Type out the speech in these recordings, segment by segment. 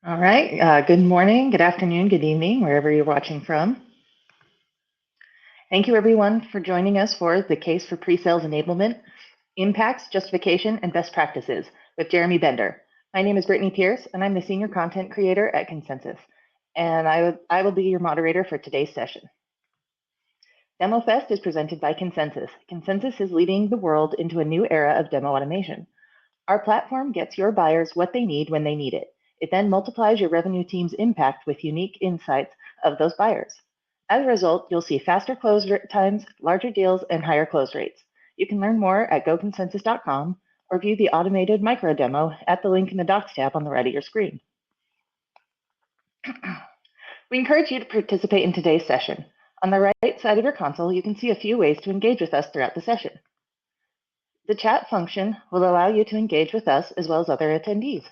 All right. Good morning, good afternoon, good evening, wherever you're watching from. Thank you, everyone, for joining us for the Case for Presales Enablement, Impacts, Justification, and Best Practices with Jeremy Bender. My name is Brittany Pierce, and I'm the Senior Content Creator at Consensus. And I will be your moderator for today's session. DemoFest is presented by Consensus. Consensus is leading the world into a new era of demo automation. Our platform gets your buyers what they need when they need it. It then multiplies your revenue team's impact with unique insights of those buyers. As a result, you'll see faster close times, larger deals, and higher close rates. You can learn more at goconsensus.com or view the automated micro demo at the link in the Docs tab on the right of your screen. We encourage you to participate in today's session. On the right side of your console, you can see a few ways to engage with us throughout the session. The chat function will allow you to engage with us as well as other attendees.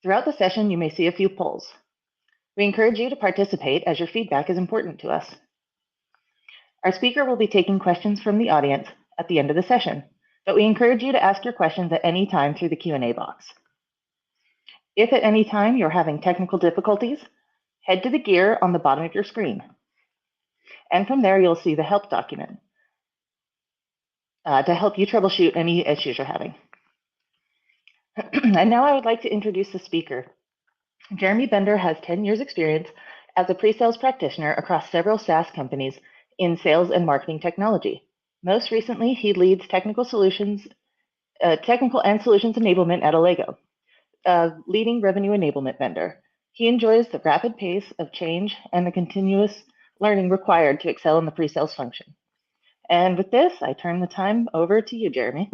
Throughout the session, you may see a few polls. We encourage you to participate as your feedback is important to us. Our speaker will be taking questions from the audience at the end of the session, but we encourage you to ask your questions at any time through the Q&A box. If at any time you're having technical difficulties, head to the gear on the bottom of your screen. And from there, you'll see the help document to help you troubleshoot any issues you're having. And now I would like to introduce the speaker. Jeremy Bender has 10 years experience as a pre-sales practitioner across several SaaS companies in sales and marketing technology. Most recently, he leads technical and solutions enablement at Allego, a leading revenue enablement vendor. He enjoys the rapid pace of change and the continuous learning required to excel in the pre-sales function. And with this, I turn the time over to you, Jeremy.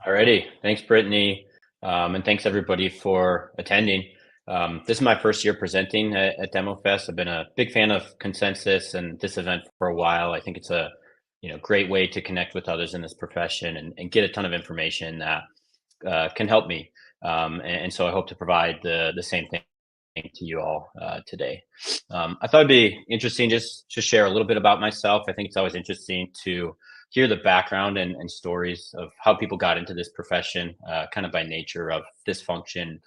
Alrighty, thanks, Brittany, and thanks everybody for attending. This is my first year presenting at DemoFest. I've been a big fan of Consensus and this event for a while. I think it's a great way to connect with others in this profession and get a ton of information that can help me. And so I hope to provide the same thing to you all today. I thought it'd be interesting just to share a little bit about myself. I think it's always interesting to hear the background and stories of how people got into this profession, kind of by nature of this function.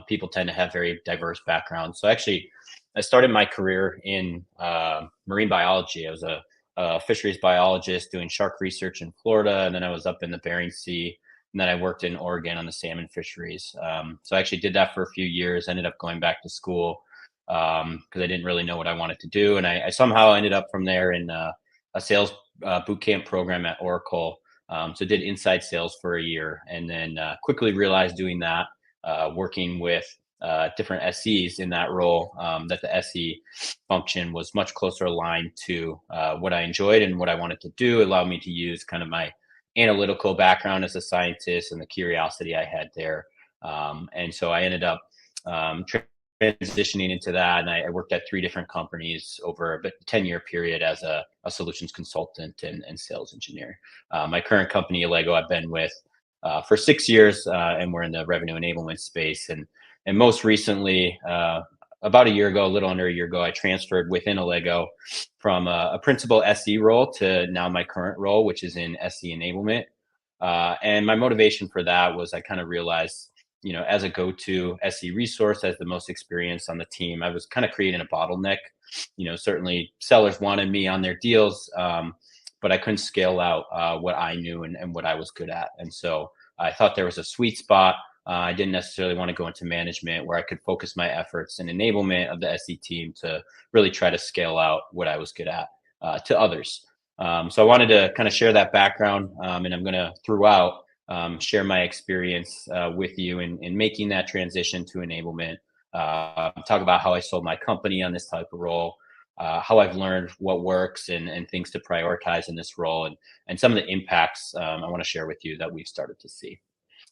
People tend to have very diverse backgrounds. So actually, I started my career in marine biology. I was a fisheries biologist doing shark research in Florida, and then I was up in the Bering Sea, and then I worked in Oregon on the salmon fisheries. So I actually did that for a few years. Ended up going back to school because I didn't really know what I wanted to do, and I somehow ended up from there in a sales boot camp program at Oracle. So did inside sales for a year, and then quickly realized doing that, working with different SEs in that role, that the SE function was much closer aligned to what I enjoyed and what I wanted to do. It allowed me to use kind of my analytical background as a scientist and the curiosity I had there. And so I ended up transitioning into that, and I worked at 3 different companies over a 10-year period as a solutions consultant and sales engineer. My current company, Allego, I've been with for 6 years, and we're in the revenue enablement space. And most recently, about a year ago, a little under a year ago, I transferred within Allego from a principal SE role to now my current role, which is in SE enablement. And my motivation for that was I kind of realized, as a go-to SE resource, as the most experience on the team, I was kind of creating a bottleneck. Certainly sellers wanted me on their deals, but I couldn't scale out what I knew and what I was good at. And so I thought there was a sweet spot. I didn't necessarily want to go into management where I could focus my efforts and enablement of the SE team to really try to scale out what I was good at to others. So I wanted to kind of share that background, and I'm going to throughout share my experience with you in making that transition to enablement, talk about how I sold my company on this type of role, how I've learned what works and things to prioritize in this role, and some of the impacts I want to share with you that we've started to see.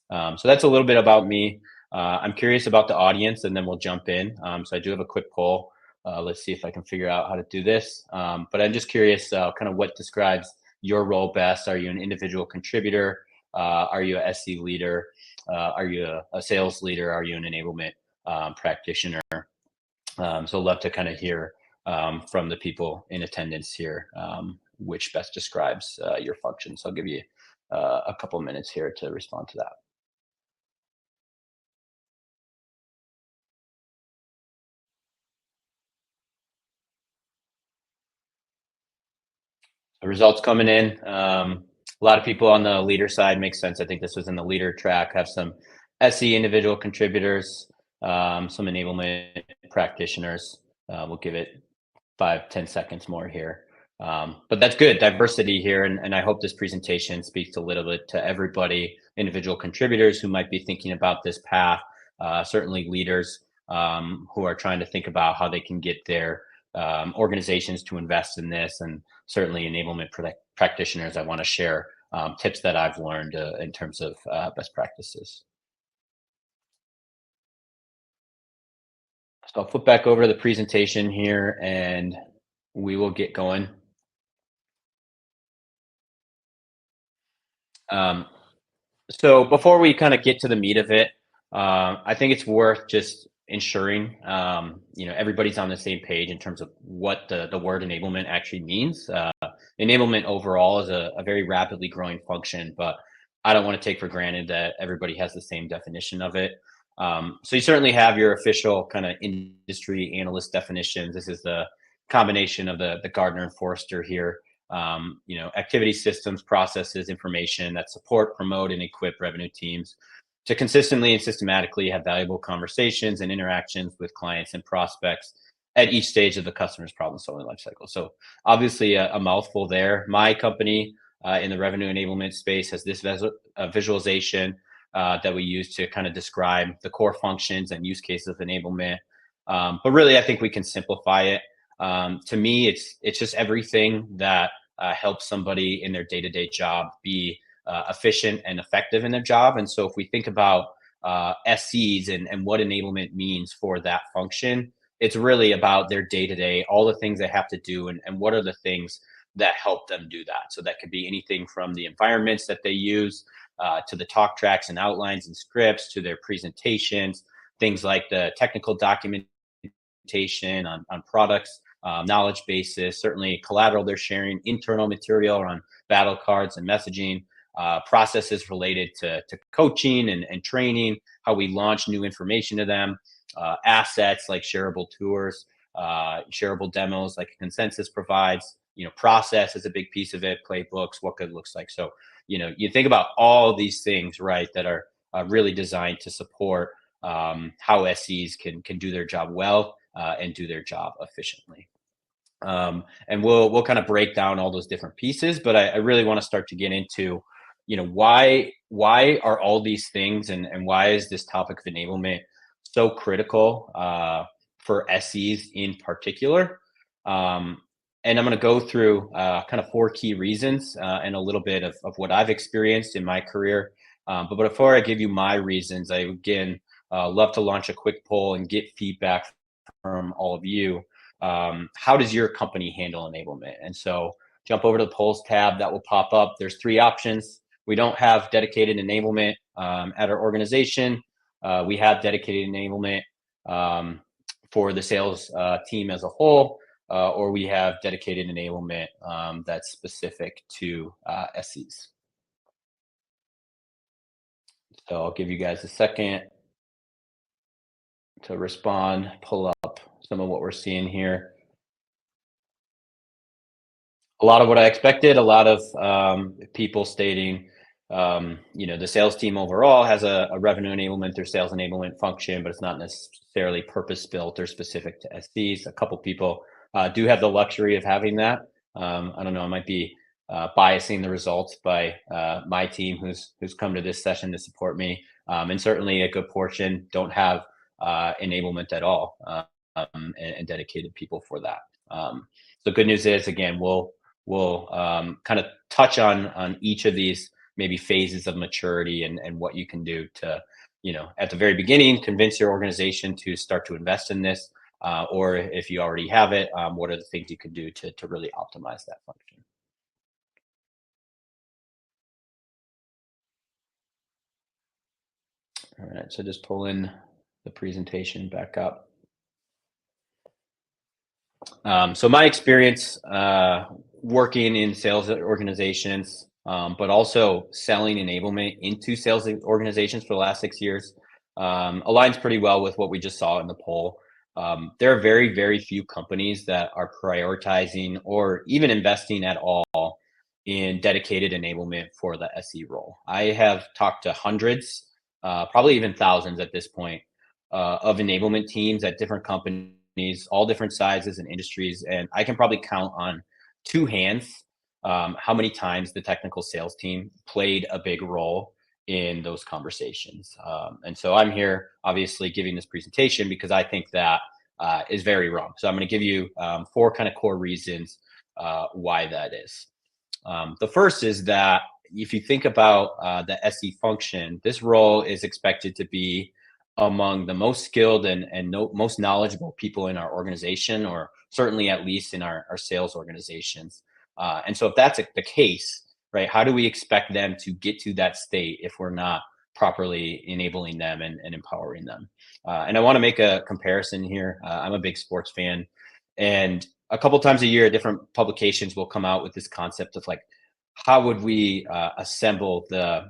So that's a little bit about me. I'm curious about the audience, and then we'll jump in. So I do have a quick poll. Let's see if I can figure out how to do this. But I'm just curious kind of what describes your role best. Are you an individual contributor? Are you a SE leader? Are you a sales leader? Are you an enablement practitioner? So I'd love to kind of hear from the people in attendance here, which best describes your function. So I'll give you a couple minutes here to respond to that. The results coming in. A lot of people on the leader side makes sense. I think this was in the leader track. Have some SE individual contributors, some enablement practitioners. We'll give it 5-10 seconds more here. But that's good diversity here, and I hope this presentation speaks a little bit to everybody, individual contributors who might be thinking about this path, certainly leaders who are trying to think about how they can get their organizations to invest in this, and certainly enablement practitioners. I want to share tips that I've learned in terms of best practices. So I'll flip back over to the presentation here and we will get going. So before we kind of get to the meat of it, I think it's worth just ensuring everybody's on the same page in terms of what the word enablement actually means. Enablement overall is a very rapidly growing function, but I don't want to take for granted that everybody has the same definition of it. So you certainly have your official kind of industry analyst definitions. This is the combination of the Gardner and Forrester here. Activity systems, processes, information that support, promote, and equip revenue teams to consistently and systematically have valuable conversations and interactions with clients and prospects at each stage of the customer's problem-solving lifecycle. So obviously a mouthful there. My company in the revenue enablement space has this visualization that we use to kind of describe the core functions and use cases of enablement. But really, I think we can simplify it. To me, it's just everything that helps somebody in their day-to-day job be efficient and effective in their job. And so if we think about SCs and what enablement means for that function, it's really about their day-to-day, all the things they have to do, and what are the things that help them do that. So that could be anything from the environments that they use to the talk tracks and outlines and scripts, to their presentations, things like the technical documentation on products, knowledge bases, certainly collateral they're sharing, internal material on battle cards and messaging, processes related to coaching and training, how we launch new information to them, assets like shareable tours, shareable demos like Consensus provides. Process is a big piece of it, playbooks, what good looks like. So, you think about all these things, right, that are really designed to support how SEs can do their job well and do their job efficiently. And we'll kind of break down all those different pieces, but I really want to start to get into, why are all these things and why is this topic of enablement so critical for SEs in particular? And I'm going to go through kind of 4 key reasons and a little bit of what I've experienced in my career. But before I give you my reasons, I again love to launch a quick poll and get feedback from all of you. How does your company handle enablement? And so jump over to the polls tab that will pop up. There's 3 options. We don't have dedicated enablement at our organization. We have dedicated enablement for the sales team as a whole, or we have dedicated enablement that's specific to SEs. So I'll give you guys a second to respond, pull up some of what we're seeing here. A lot of what I expected, a lot of people stating, the sales team overall has a revenue enablement or sales enablement function, but it's not necessarily purpose-built or specific to SEs. A couple people do have the luxury of having that. I don't know, I might be biasing the results by my team who's come to this session to support me. And certainly a good portion don't have enablement at all and dedicated people for that. So good news is, again, we'll kind of touch on each of these maybe phases of maturity and what you can do to, at the very beginning, convince your organization to start to invest in this. Or if you already have it, what are the things you can do to really optimize that function? All right, so just pull in the presentation back up. So my experience working in sales organizations, but also selling enablement into sales organizations for the last 6 years, aligns pretty well with what we just saw in the poll. There are very, very few companies that are prioritizing or even investing at all in dedicated enablement for the SE role. I have talked to hundreds, probably even thousands at this point, of enablement teams at different companies, all different sizes and industries. And I can probably count on two hands how many times the technical sales team played a big role in those conversations. And so I'm here obviously giving this presentation because I think that is very wrong. So I'm going to give you four kind of core reasons why that is. The first is that if you think about the SE function, this role is expected to be among the most skilled and most knowledgeable people in our organization, or certainly at least in our sales organizations. And so if that's the case, right, how do we expect them to get to that state if we're not properly enabling them and empowering them? And I want to make a comparison here. I'm a big sports fan, and a couple times a year, different publications will come out with this concept of like, how would we assemble the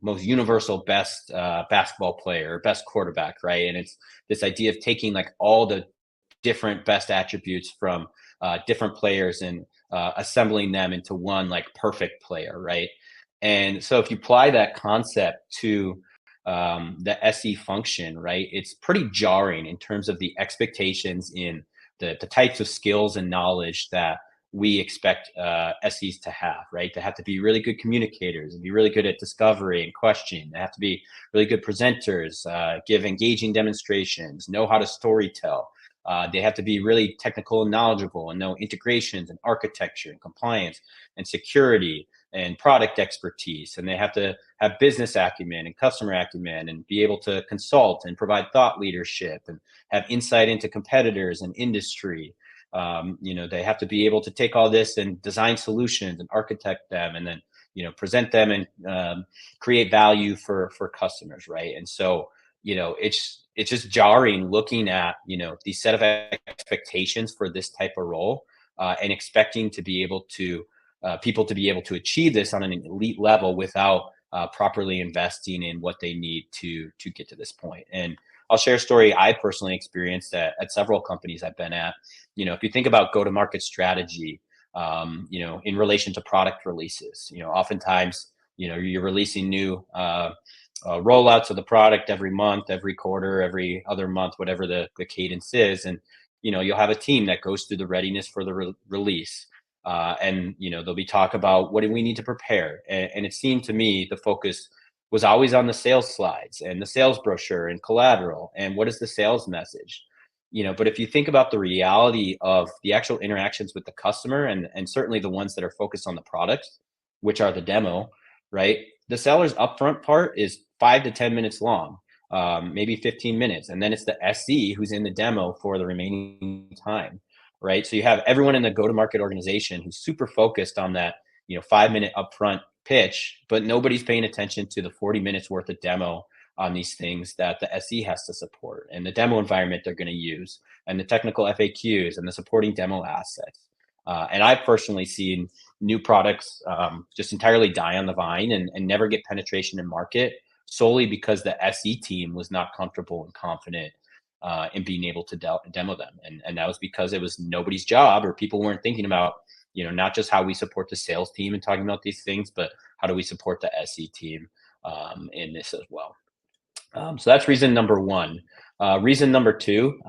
most universal best basketball player, best quarterback, right? And it's this idea of taking like all the different best attributes from different players and assembling them into one like perfect player, right? And so if you apply that concept to the SE function, right, it's pretty jarring in terms of the expectations in the types of skills and knowledge that we expect SEs to have, right? They have to be really good communicators and be really good at discovery and questioning. They have to be really good presenters, give engaging demonstrations, know how to story tell. They have to be really technical and knowledgeable and know integrations and architecture and compliance and security and product expertise. And they have to have business acumen and customer acumen and be able to consult and provide thought leadership and have insight into competitors and industry. They have to be able to take all this and design solutions and architect them and then, present them and create value for customers, right? And so, it's just jarring looking at, the set of expectations for this type of role and expecting to be able to people to be able to achieve this on an elite level without properly investing in what they need to get to this point. And I'll share a story I personally experienced at several companies I've been at. If you think about go-to-market strategy, in relation to product releases, oftentimes, you're releasing new rollouts of the product every month, every quarter, every other month, whatever the cadence is. And, you'll have a team that goes through the readiness for the release. And, there'll be talk about what do we need to prepare. And it seemed to me the focus was always on the sales slides and the sales brochure and collateral and what is the sales message. But if you think about the reality of the actual interactions with the customer and certainly the ones that are focused on the product, which are the demo, right? The seller's upfront part is 5 to 10 minutes long, maybe 15 minutes. And then it's the SE who's in the demo for the remaining time, right? So you have everyone in the go-to-market organization who's super focused on that, 5-minute upfront pitch, but nobody's paying attention to the 40 minutes worth of demo on these things that the SE has to support and the demo environment they're going to use and the technical FAQs and the supporting demo assets. And I've personally seen new products just entirely die on the vine and never get penetration in market solely because the SE team was not comfortable and confident in being able to demo them. And that was because it was nobody's job, or people weren't thinking about, not just how we support the sales team and talking about these things, but how do we support the SE team in this as well. So that's reason number one. Reason number two,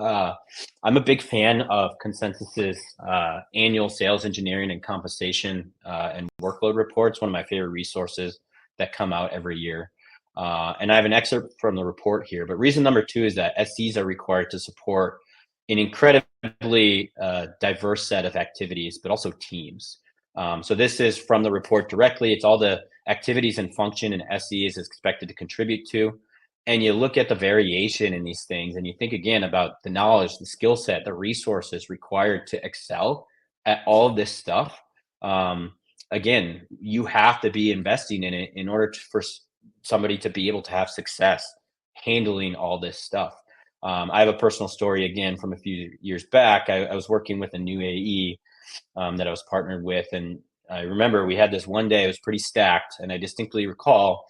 I'm a big fan of Consensus's annual sales engineering and compensation and workload reports, one of my favorite resources that come out every year. And I have an excerpt from the report here, but reason number two is that SEs are required to support an incredibly diverse set of activities, but also teams. So this is from the report directly. It's all the activities and function an SE is expected to contribute to. And you look at the variation in these things and you think again about the knowledge, the skill set, the resources required to excel at all of this stuff. Again, you have to be investing in it in order for somebody to be able to have success handling all this stuff. I have a personal story again from a few years back. I was working with a new AE that I was partnered with, and I remember we had this one day, it was pretty stacked, and I distinctly recall,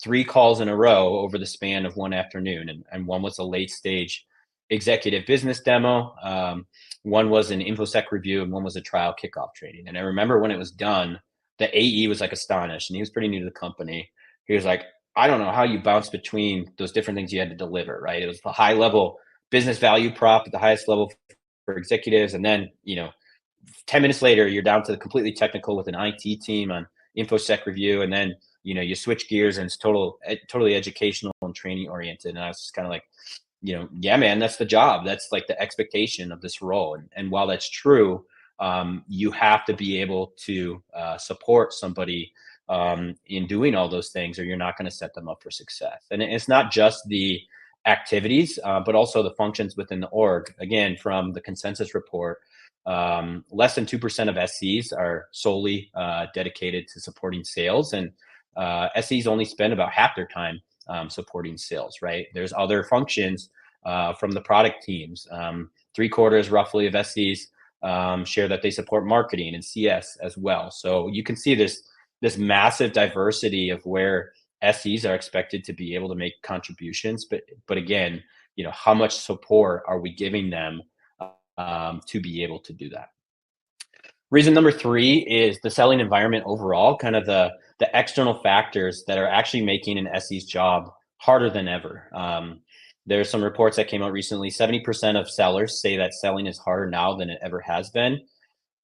3 calls in a row over the span of one afternoon. And one was a late stage executive business demo. One was an InfoSec review, and one was a trial kickoff training. And I remember when it was done, the AE was like astonished, and he was pretty new to the company. He was like, I don't know how you bounce between those different things you had to deliver, right? It was the high level business value prop at the highest level for executives. And then, 10 minutes later, you're down to the completely technical with an IT team on InfoSec review. And then, you switch gears and it's totally educational and training oriented. And I was just kind of like, yeah, man, that's the job. That's like the expectation of this role. And while that's true, you have to be able to support somebody in doing all those things, or you're not going to set them up for success. And it's not just the activities, but also the functions within the org. Again, from the consensus report, less than 2% of SCs are solely dedicated to supporting sales, and SCs only spend about half their time supporting sales, right? There's other functions from the product teams. 3/4 roughly of SCs share that they support marketing and CS as well. So you can see this massive diversity of where SEs are expected to be able to make contributions, but again, how much support are we giving them to be able to do that? Reason number 3 is the selling environment overall, kind of the external factors that are actually making an SE's job harder than ever. There's some reports that came out recently. 70% of sellers say that selling is harder now than it ever has been.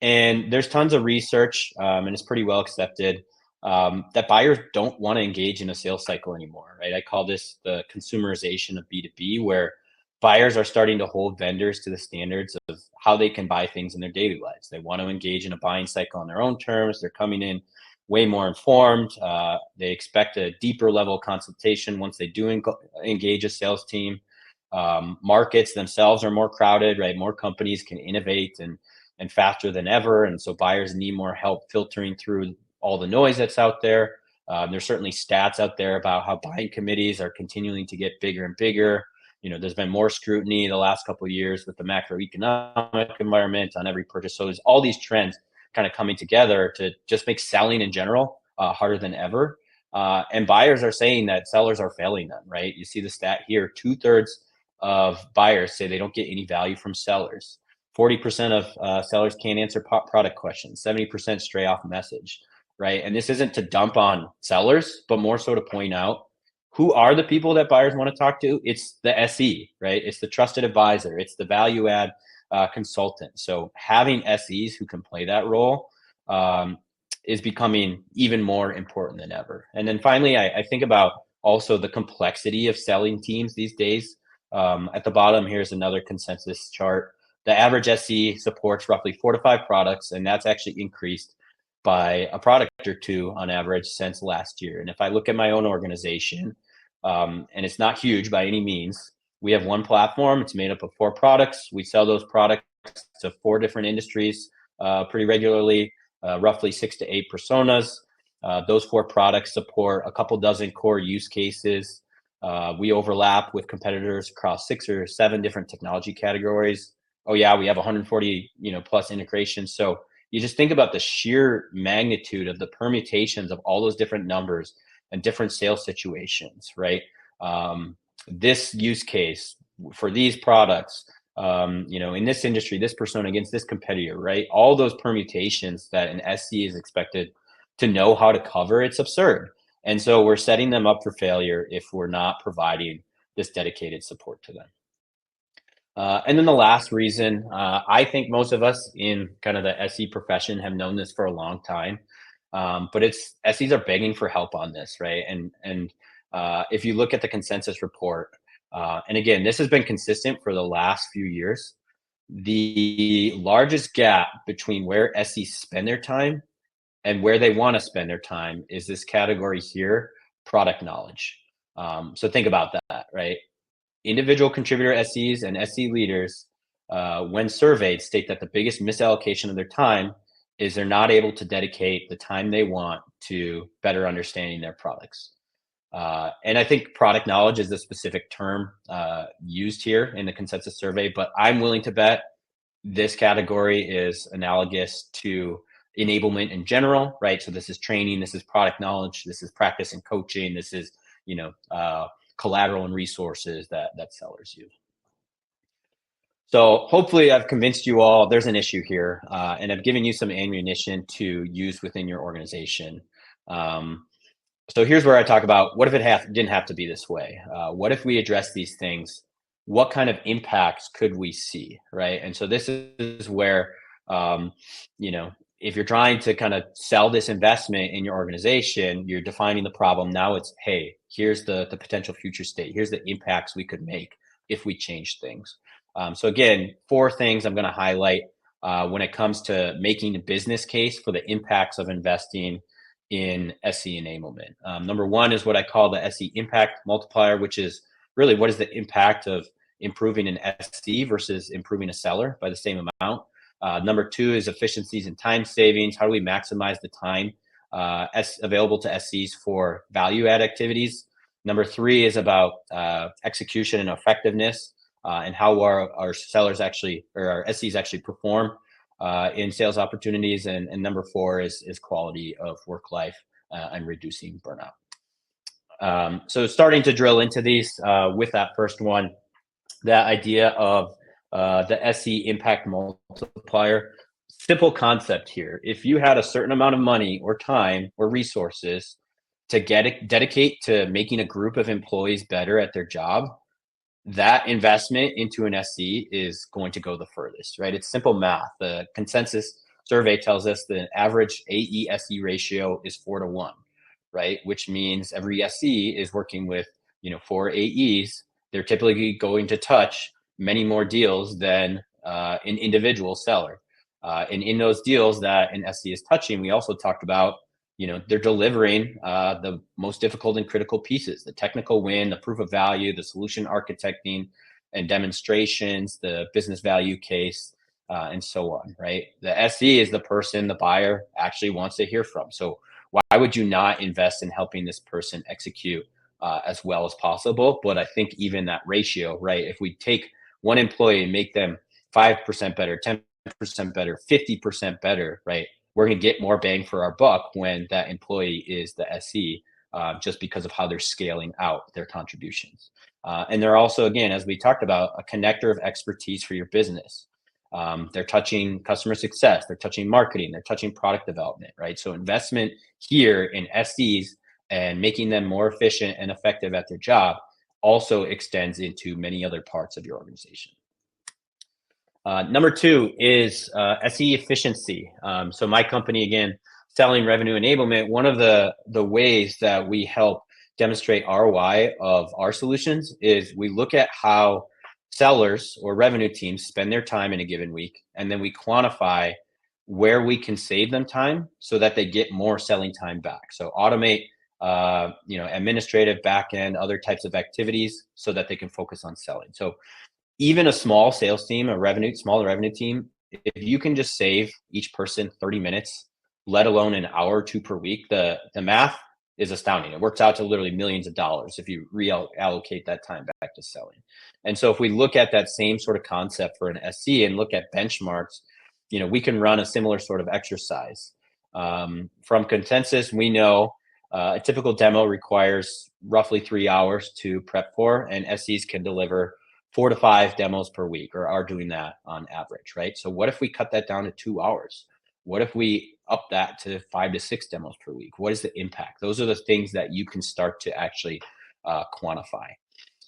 And there's tons of research, and it's pretty well accepted, that buyers don't want to engage in a sales cycle anymore, right? I call this the consumerization of B2B, where buyers are starting to hold vendors to the standards of how they can buy things in their daily lives. They want to engage in a buying cycle on their own terms. They're coming in way more informed. They expect a deeper level of consultation once they do engage a sales team. Markets themselves are more crowded, right? More companies can innovate and faster than ever. And so buyers need more help filtering through all the noise that's out there. There's certainly stats out there about how buying committees are continuing to get bigger and bigger. There's been more scrutiny the last couple of years with the macroeconomic environment on every purchase. So there's all these trends kind of coming together to just make selling in general harder than ever. And buyers are saying that sellers are failing them, right? You see the stat here, 2/3 of buyers say they don't get any value from sellers. 40% of sellers can't answer product questions, 70% stray off message, right? And this isn't to dump on sellers, but more so to point out who are the people that buyers want to talk to. It's the SE, right? It's the trusted advisor. It's the value add consultant. So having SEs who can play that role is becoming even more important than ever. And then finally, I think about also the complexity of selling teams these days. At the bottom, here's another consensus chart. The average SE supports roughly 4 to 5 products, and that's actually increased by a product or 2 on average since last year. And if I look at my own organization, and it's not huge by any means, we have one platform. It's made up of 4 products. We sell those products to 4 different industries pretty regularly, roughly 6 to 8 personas. Those 4 products support a couple dozen core use cases. We overlap with competitors across 6 or 7 different technology categories. Oh yeah, we have 140 plus integrations. So you just think about the sheer magnitude of the permutations of all those different numbers and different sales situations, right? This use case for these products, in this industry, this persona against this competitor, right? All those permutations that an SC is expected to know how to cover, it's absurd. And so we're setting them up for failure if we're not providing this dedicated support to them. And then the last reason, I think most of us in kind of the SE profession have known this for a long time, but it's SEs are begging for help on this, right? And if you look at the consensus report, and again, this has been consistent for the last few years, the largest gap between where SEs spend their time and where they want to spend their time is this category here, product knowledge. So think about that, right? Individual contributor SEs and SE leaders, when surveyed, state that the biggest misallocation of their time is they're not able to dedicate the time they want to better understanding their products. And I think product knowledge is the specific term used here in the consensus survey, but I'm willing to bet this category is analogous to enablement in general, right? So this is training, this is product knowledge, this is practice and coaching, this is, collateral and resources that sellers use. So hopefully I've convinced you all there's an issue here, and I've given you some ammunition to use within your organization. So here's where I talk about, what if it didn't have to be this way? What if we address these things? What kind of impacts could we see, right? And so this is where, if you're trying to kind of sell this investment in your organization, you're defining the problem. Now it's, hey, here's the potential future state. Here's the impacts we could make if we change things. So again, 4 things I'm going to highlight when it comes to making a business case for the impacts of investing in SE enablement. Number 1 is what I call the SE impact multiplier, which is really what is the impact of improving an SE versus improving a seller by the same amount. Number 2 is efficiencies and time savings. How do we maximize the time available to SEs for value add activities? Number 3 is about execution and effectiveness, and how our sellers actually, or our SEs actually perform in sales opportunities. And number 4 is quality of work life and reducing burnout. So starting to drill into these with that first one, that idea of the SE impact multiplier. Simple concept here. If you had a certain amount of money or time or resources to dedicate to making a group of employees better at their job, that investment into an SE is going to go the furthest, right? It's simple math. The consensus survey tells us the average AE SE ratio is 4-to-1, right? Which means every SE is working with, 4 AEs. They're typically going to touch many more deals than an individual seller. And in those deals that an SE is touching, we also talked about, they're delivering the most difficult and critical pieces, the technical win, the proof of value, the solution architecting and demonstrations, the business value case, and so on, right? The SE is the person the buyer actually wants to hear from. So why would you not invest in helping this person execute as well as possible? But I think even that ratio, right? If we take one employee and make them 5% better, 10% better, 50% better, right? We're going to get more bang for our buck when that employee is the SE, just because of how they're scaling out their contributions. And they're also, again, as we talked about, a connector of expertise for your business. They're touching customer success, they're touching marketing, they're touching product development, right? So investment here in SEs and making them more efficient and effective at their job also extends into many other parts of your organization. Number 2 is SE efficiency. So my company, again, Selling Revenue Enablement, one of the ways that we help demonstrate ROI of our solutions is we look at how sellers or revenue teams spend their time in a given week, and then we quantify where we can save them time so that they get more selling time back. So automate administrative, back end, other types of activities so that they can focus on selling. So even a small sales team, smaller revenue team, if you can just save each person 30 minutes, let alone an hour or 2 per week, the math is astounding. It works out to literally millions of dollars if you reallocate that time back to selling. And so if we look at that same sort of concept for an SE and look at benchmarks, we can run a similar sort of exercise. From consensus, we know a typical demo requires roughly 3 hours to prep for, and SEs can deliver 4 to 5 demos per week, or are doing that on average, right? So what if we cut that down to 2 hours? What if we up that to 5 to 6 demos per week? What is the impact? Those are the things that you can start to actually quantify.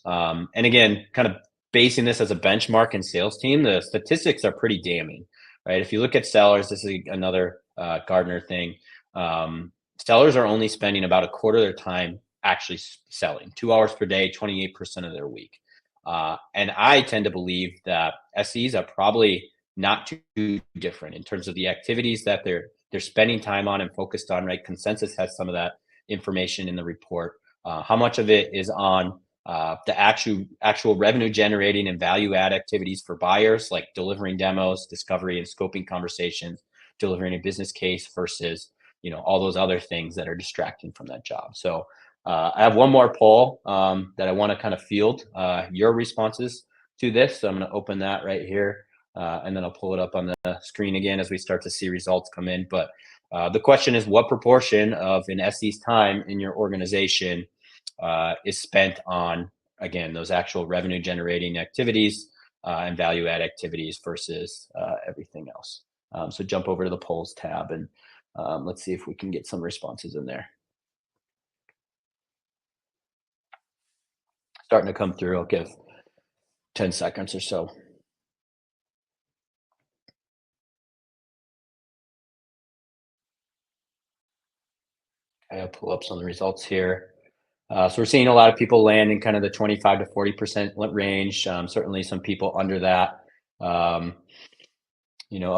And again, kind of basing this as a benchmark in sales team, the statistics are pretty damning, right? If you look at sellers, this is another Gartner thing. Sellers are only spending about a quarter of their time actually selling, 2 hours per day, 28% of their week. And I tend to believe that SEs are probably not too different in terms of the activities that they're spending time on and focused on, right? Consensus has some of that information in the report. How much of it is on the actual revenue generating and value add activities for buyers, like delivering demos, discovery and scoping conversations, delivering a business case versus, all those other things that are distracting from that job. So I have one more poll that I want to kind of field your responses to this. So I'm going to open that right here. and then I'll pull it up on the screen again as we start to see results come in. But the question is, what proportion of an SE's time in your organization is spent on, again, those actual revenue generating activities and value add activities versus everything else. So jump over to the polls tab and let's see if we can get some responses in there. Starting to come through. I'll give 10 seconds or so. Okay, I'll pull up some of the results here. So we're seeing a lot of people land in kind of the 25 to 40% range. Certainly some people under that. A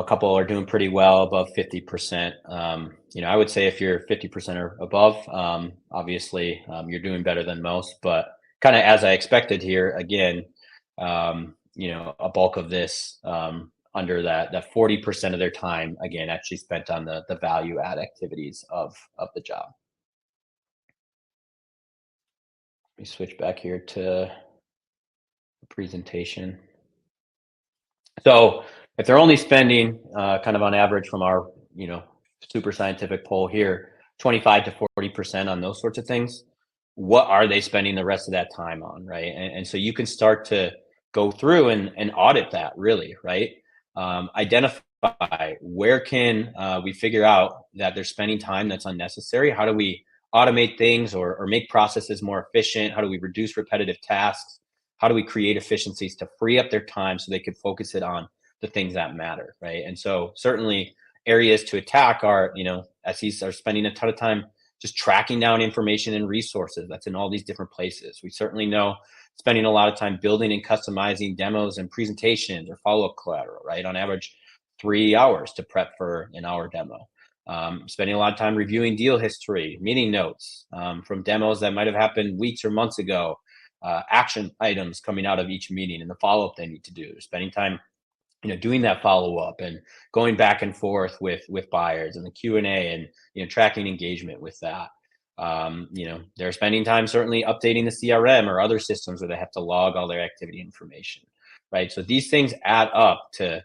couple are doing pretty well above 50%. I would say if you're 50% or above, obviously you're doing better than most, but kind of as I expected here, again, a bulk of this under that 40% of their time, again, actually spent on the value add activities of the job. Let me switch back here to the presentation. So if they're only spending kind of on average from our, super scientific poll here, 25 to 40% on those sorts of things, what are they spending the rest of that time on, right? And so you can start to go through and audit that really, right? Identify where can we figure out that they're spending time that's unnecessary? How do we automate things or make processes more efficient? How do we reduce repetitive tasks? How do we create efficiencies to free up their time so they can focus it on the things that matter, right? And so certainly areas to attack are, SEs are spending a ton of time just tracking down information and resources that's in all these different places. We certainly know spending a lot of time building and customizing demos and presentations or follow-up collateral, right? On average, 3 hours to prep for an hour demo. Spending a lot of time reviewing deal history, meeting notes from demos that might have happened weeks or months ago, action items coming out of each meeting and the follow-up they need to do, spending time doing that follow-up and going back and forth with buyers and the Q&A and tracking engagement with that. They're spending time certainly updating the CRM or other systems where they have to log all their activity information, right? So these things add up to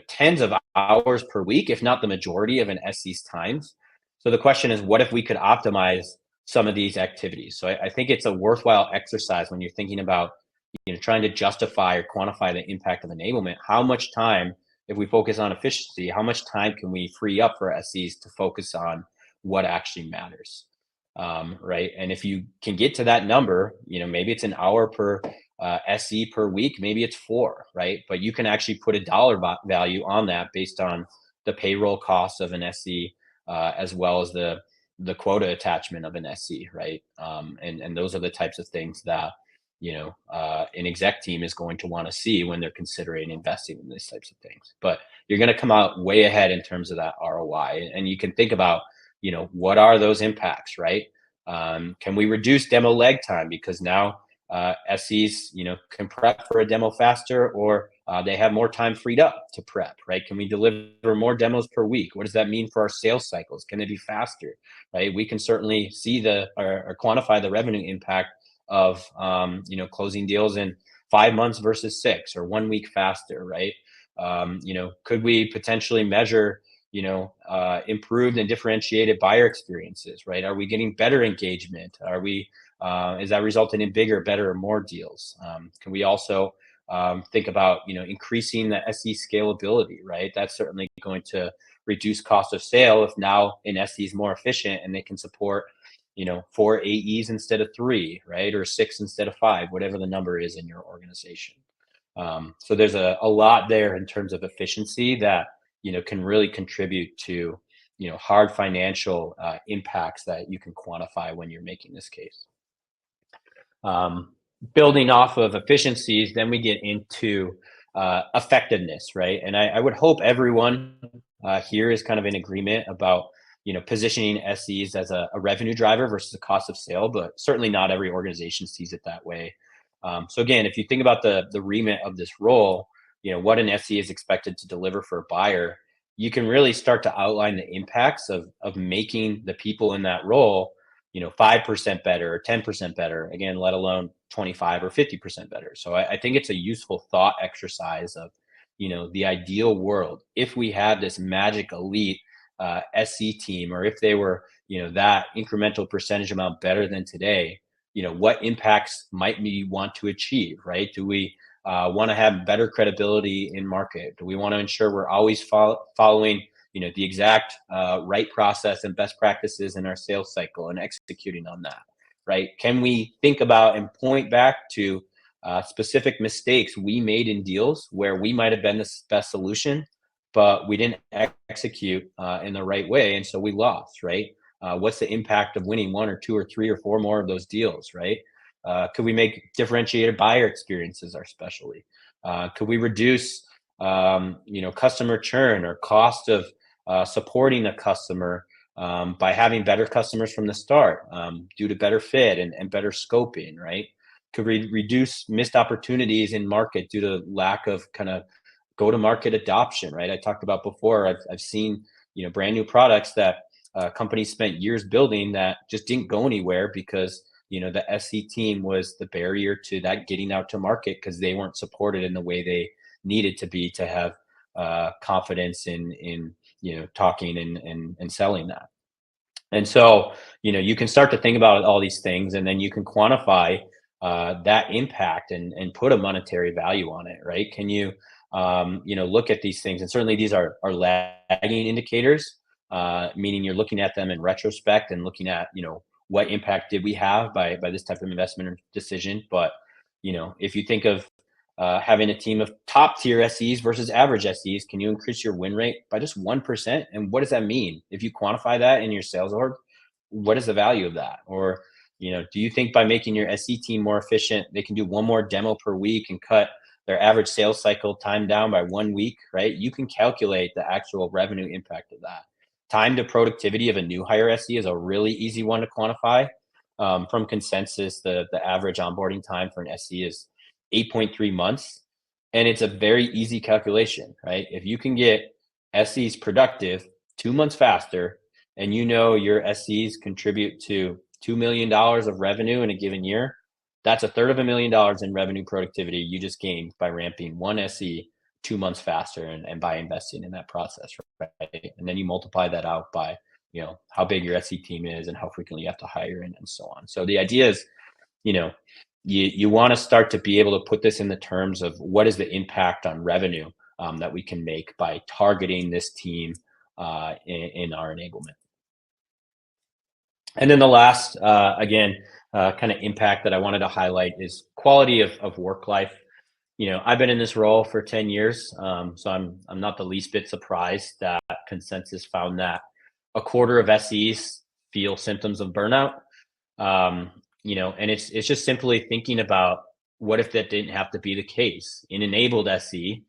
tens of hours per week, if not the majority of an SE's times. So the question is, what if we could optimize some of these activities? So I think it's a worthwhile exercise when you're thinking about trying to justify or quantify the impact of enablement. How much time, if we focus on efficiency, how much time can we free up for SEs to focus on what actually matters, right? And if you can get to that number, maybe it's an hour per SE per week, maybe it's 4, right? But you can actually put a dollar value on that based on the payroll costs of an SE, as well as the quota attachment of an SE, right? And those are the types of things that an exec team is going to want to see when they're considering investing in these types of things. But you're going to come out way ahead in terms of that ROI. And you can think about, what are those impacts, right? Can we reduce demo lag time because now SEs, can prep for a demo faster, or they have more time freed up to prep, right? Can we deliver more demos per week? What does that mean for our sales cycles? Can they be faster, right? We can certainly see or quantify the revenue impact of closing deals in 5 months versus 6 or 1 week faster, right? Could we potentially measure improved and differentiated buyer experiences, right? Are we getting better engagement? Is that resulting in bigger, better, or more deals? Can we also think about increasing the SE scalability, right? That's certainly going to reduce cost of sale if now an SE is more efficient and they can support 4 AEs instead of 3, right? Or 6 instead of 5, whatever the number is in your organization. So there's a lot there in terms of efficiency that, can really contribute to, hard financial impacts that you can quantify when you're making this case. Building off of efficiencies, then we get into effectiveness, right? And I would hope everyone here is kind of in agreement about positioning SEs as a revenue driver versus a cost of sale, but certainly not every organization sees it that way. So again, if you think about the remit of this role, what an SE is expected to deliver for a buyer, you can really start to outline the impacts of making the people in that role, 5% better or 10% better, again, let alone 25 or 50% better. So I think it's a useful thought exercise of, the ideal world, if we had this magic elite SC team, or if they were, that incremental percentage amount better than today, what impacts might we want to achieve, right? Do we want to have better credibility in market? Do we want to ensure we're always following, the exact right process and best practices in our sales cycle and executing on that, right? Can we think about and point back to specific mistakes we made in deals where we might have been the best solution, but we didn't execute in the right way, and so we lost, right? What's the impact of winning one or two or three or four more of those deals, right? Could we make differentiated buyer experiences our specialty? Could we reduce, customer churn or cost of supporting a customer by having better customers from the start due to better fit and better scoping, right? Could we reduce missed opportunities in market due to lack of kind of go-to-market adoption, right? I talked about before, I've seen, brand new products that companies spent years building that just didn't go anywhere because, the SC team was the barrier to that getting out to market because they weren't supported in the way they needed to be to have confidence in talking and selling that. And so, you can start to think about all these things, and then you can quantify that impact and put a monetary value on it, right? Can you, look at these things? And certainly these are lagging indicators, meaning you're looking at them in retrospect and looking at, what impact did we have by this type of investment or decision. But, if you think of having a team of top tier SEs versus average SEs, can you increase your win rate by just 1%? And what does that mean? If you quantify that in your sales org, what is the value of that? Or, do you think by making your SE team more efficient, they can do one more demo per week and cut their average sales cycle time down by 1 week, right? You can calculate the actual revenue impact of that. Time to productivity of a new hire SE is a really easy one to quantify. From Consensus, the average onboarding time for an SE is 8.3 months. And it's a very easy calculation, right? If you can get SEs productive 2 months faster, and your SEs contribute to $2 million of revenue in a given year, that's $250,000 in revenue productivity you just gained by ramping one SE 2 months faster and by investing in that process, right? And then you multiply that out by, how big your SE team is and how frequently you have to hire and so on. So the idea is, you want to start to be able to put this in the terms of what is the impact on revenue that we can make by targeting this team in our enablement. And then the last, kind of impact that I wanted to highlight is quality of work life. I've been in this role for 10 years, so I'm not the least bit surprised that Consensus found that a quarter of SEs feel symptoms of burnout. And it's just simply thinking about what if that didn't have to be the case. An enabled SE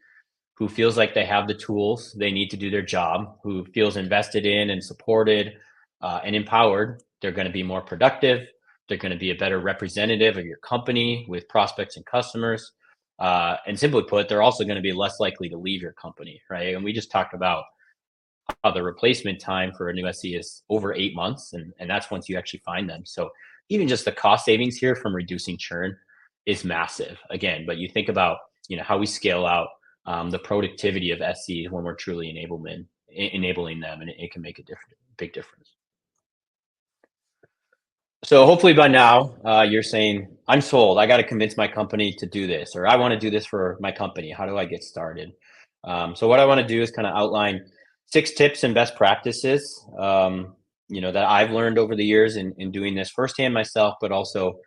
who feels like they have the tools they need to do their job, who feels invested in and supported and empowered, they're going to be more productive. They're going to be a better representative of your company with prospects and customers. And simply put, they're also going to be less likely to leave your company, right? And we just talked about how the replacement time for a new SE is over 8 months, and that's once you actually find them. So even just the cost savings here from reducing churn is massive. Again, but you think about how we scale out the productivity of SEs when we're truly enabling them, and it can make a big difference. So hopefully by now you're saying, I'm sold. I got to convince my company to do this, or I want to do this for my company. How do I get started? So what I want to do is kind of outline 6 tips and best practices, that I've learned over the years in doing this firsthand myself, but also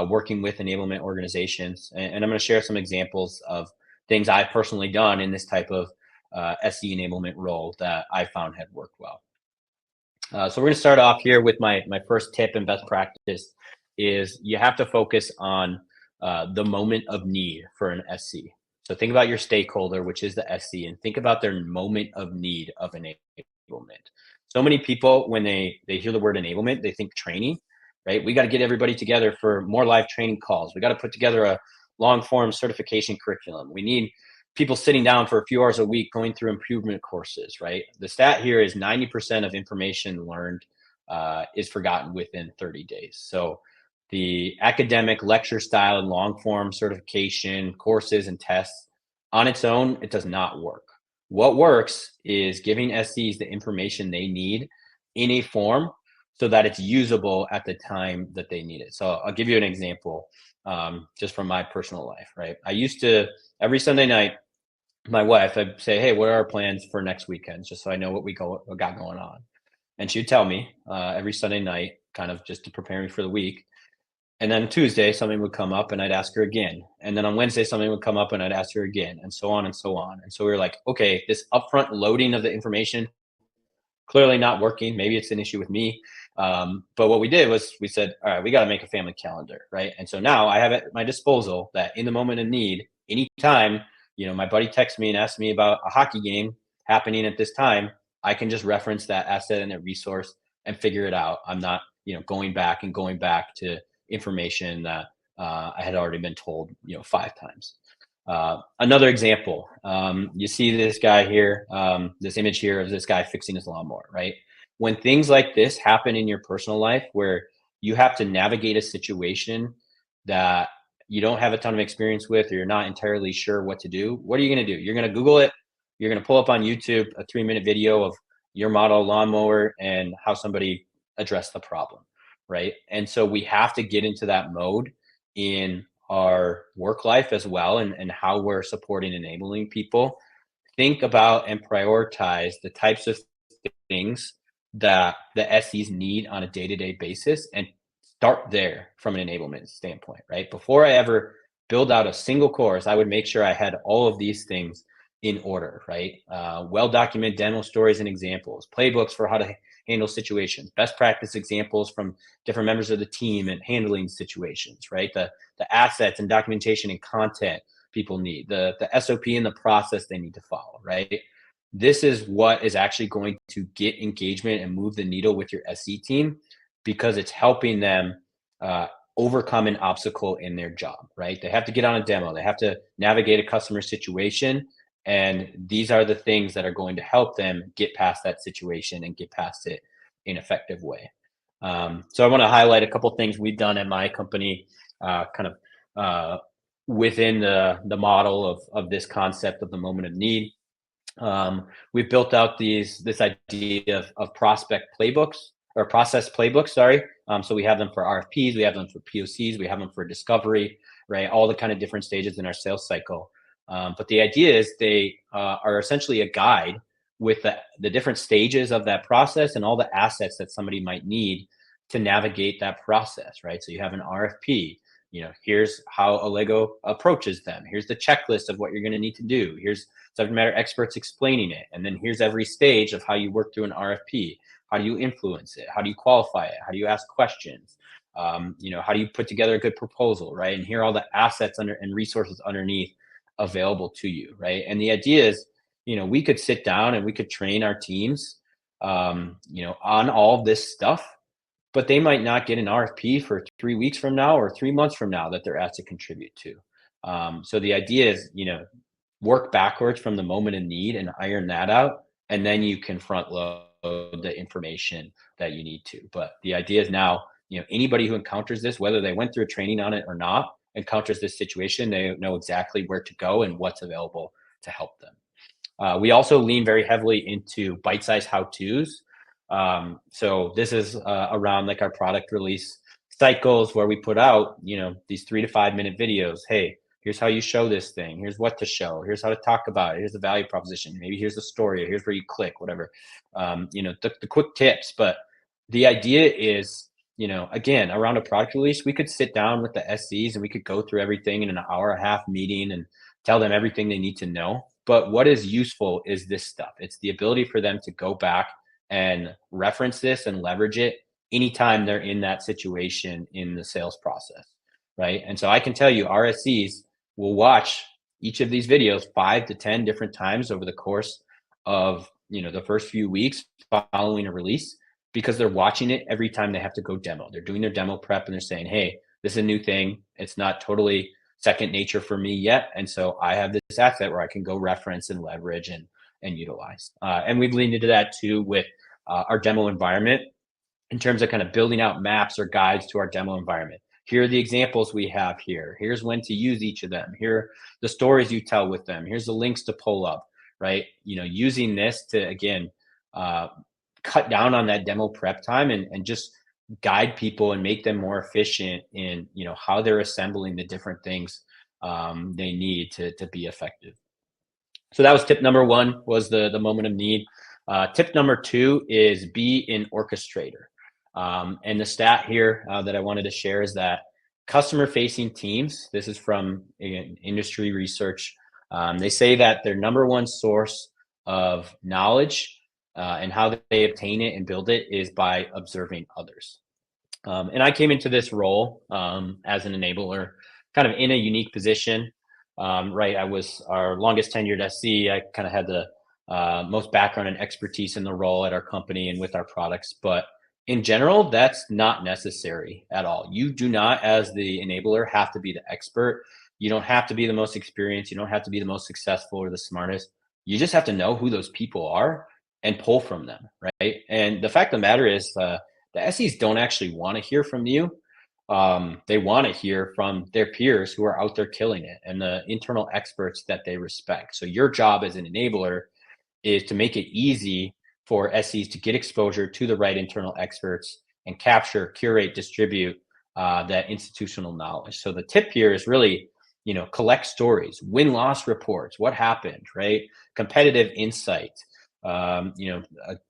working with enablement organizations. And I'm going to share some examples of things I've personally done in this type of SE enablement role that I found had worked well. So we're going to start off here with my first tip and best practice is you have to focus on the moment of need for an SC. So think about your stakeholder, which is the SC, and think about their moment of need of enablement. So many people, when they hear the word enablement, they think training, right? We got to get everybody together for more live training calls. We got to put together a long form certification curriculum. We need people sitting down for a few hours a week going through improvement courses, right? The stat here is 90% of information learned is forgotten within 30 days. So the academic lecture style and long form certification courses and tests, On its own, it does not work. What works is giving SEs the information they need in a form so that it's usable at the time that they need it. So I'll give you an example, just from my personal life, right? I used to, every Sunday night, my wife, I'd say, "Hey, what are our plans for next weekend?" Just so I know what got going on. And she'd tell me every Sunday night, kind of just to prepare me for the week. And then Tuesday, something would come up and I'd ask her again. And then on Wednesday, something would come up and I'd ask her again, and so on and so on. And so we were like, okay, this upfront loading of the information clearly not working. Maybe it's an issue with me. But what we did was we said, all right, we got to make a family calendar, right? And so now I have at my disposal that in the moment of need, anytime, my buddy texts me and asks me about a hockey game happening at this time, I can just reference that asset and that resource and figure it out. I'm not, going back to information that I had already been told, 5 times. Another example, you see this guy here, this image here of this guy fixing his lawnmower, right? When things like this happen in your personal life where you have to navigate a situation that you don't have a ton of experience with, or you're not entirely sure what to do, what are you going to do? You're going to Google it. You're going to pull up on YouTube a 3-minute video of your model lawnmower and how somebody addressed the problem, right? And so we have to get into that mode in our work life as well, and how we're supporting enabling people. Think about and prioritize the types of things that the SEs need on a day-to-day basis, and start there from an enablement standpoint, right? Before I ever build out a single course, I would make sure I had all of these things in order, right? Well-documented demo stories and examples, playbooks for how to handle situations, best practice examples from different members of the team and handling situations, right? The assets and documentation and content people need, the SOP and the process they need to follow, right? This is what is actually going to get engagement and move the needle with your SE team, because it's helping them overcome an obstacle in their job, right? They have to get on a demo. They have to navigate a customer situation. And these are the things that are going to help them get past that situation and get past it in an effective way. So I want to highlight a couple things we've done at my company, within the model of this concept of the moment of need. We've built out this idea of prospect playbooks, or process playbooks, sorry. So we have them for RFPs, we have them for POCs, we have them for discovery, right? All the kind of different stages in our sales cycle. But the idea is they are essentially a guide with the different stages of that process and all the assets that somebody might need to navigate that process, right? So you have an RFP, here's how Allego approaches them. Here's the checklist of what you're going to need to do. Here's subject matter experts explaining it. And then here's every stage of how you work through an RFP. How do you influence it? How do you qualify it? How do you ask questions? How do you put together a good proposal, right? And here are all the assets and resources underneath available to you, right? And the idea is, we could sit down and we could train our teams, on all of this stuff, but they might not get an RFP for 3 weeks from now or 3 months from now that they're asked to contribute to. So the idea is, work backwards from the moment of need and iron that out, and then you can front load the information that you need to. But the idea is now, anybody who encounters this, whether they went through a training on it or not, encounters this situation, they know exactly where to go and what's available to help them. We also lean very heavily into bite-sized how-tos. So this is around like our product release cycles, where we put out, these 3 to 5 minute videos. Hey, here's how you show this thing. Here's what to show. Here's how to talk about it. Here's the value proposition. Maybe here's the story. Here's where you click, whatever. The quick tips. But the idea is, again, around a product release, we could sit down with the SCs and we could go through everything in an hour and a half meeting and tell them everything they need to know. But what is useful is this stuff. It's the ability for them to go back and reference this and leverage it anytime they're in that situation in the sales process, right? And so I can tell you, RSCs will watch each of these videos 5 to 10 different times over the course of the first few weeks following a release, because they're watching it every time they have to go demo. They're doing their demo prep and they're saying, hey, this is a new thing. It's not totally second nature for me yet. And so I have this asset where I can go reference and leverage and utilize. And we've leaned into that too with our demo environment, in terms of kind of building out maps or guides to our demo environment. Here are the examples we have here. Here's when to use each of them. Here are the stories you tell with them. Here's the links to pull up, right? Using this to, again, cut down on that demo prep time and just guide people and make them more efficient in, how they're assembling the different things they need to be effective. So that was tip number one, was the moment of need. Tip number two is be an orchestrator. And the stat here that I wanted to share is that customer-facing teams, this is from industry research, they say that their number one source of knowledge and how they obtain it and build it is by observing others. And I came into this role as an enabler, kind of in a unique position. Right, I was our longest tenured SC. I kind of had the most background and expertise in the role at our company and with our products. But in general, that's not necessary at all. You do not, as the enabler, have to be the expert. You don't have to be the most experienced. You don't have to be the most successful or the smartest. You just have to know who those people are and pull from them, right? And the fact of the matter is, the SEs don't actually want to hear from you. They want to hear from their peers who are out there killing it and the internal experts that they respect. So your job as an enabler is to make it easy for SEs to get exposure to the right internal experts and capture, curate, distribute that institutional knowledge. So the tip here is really, collect stories, win-loss reports, what happened, right? Competitive insight, a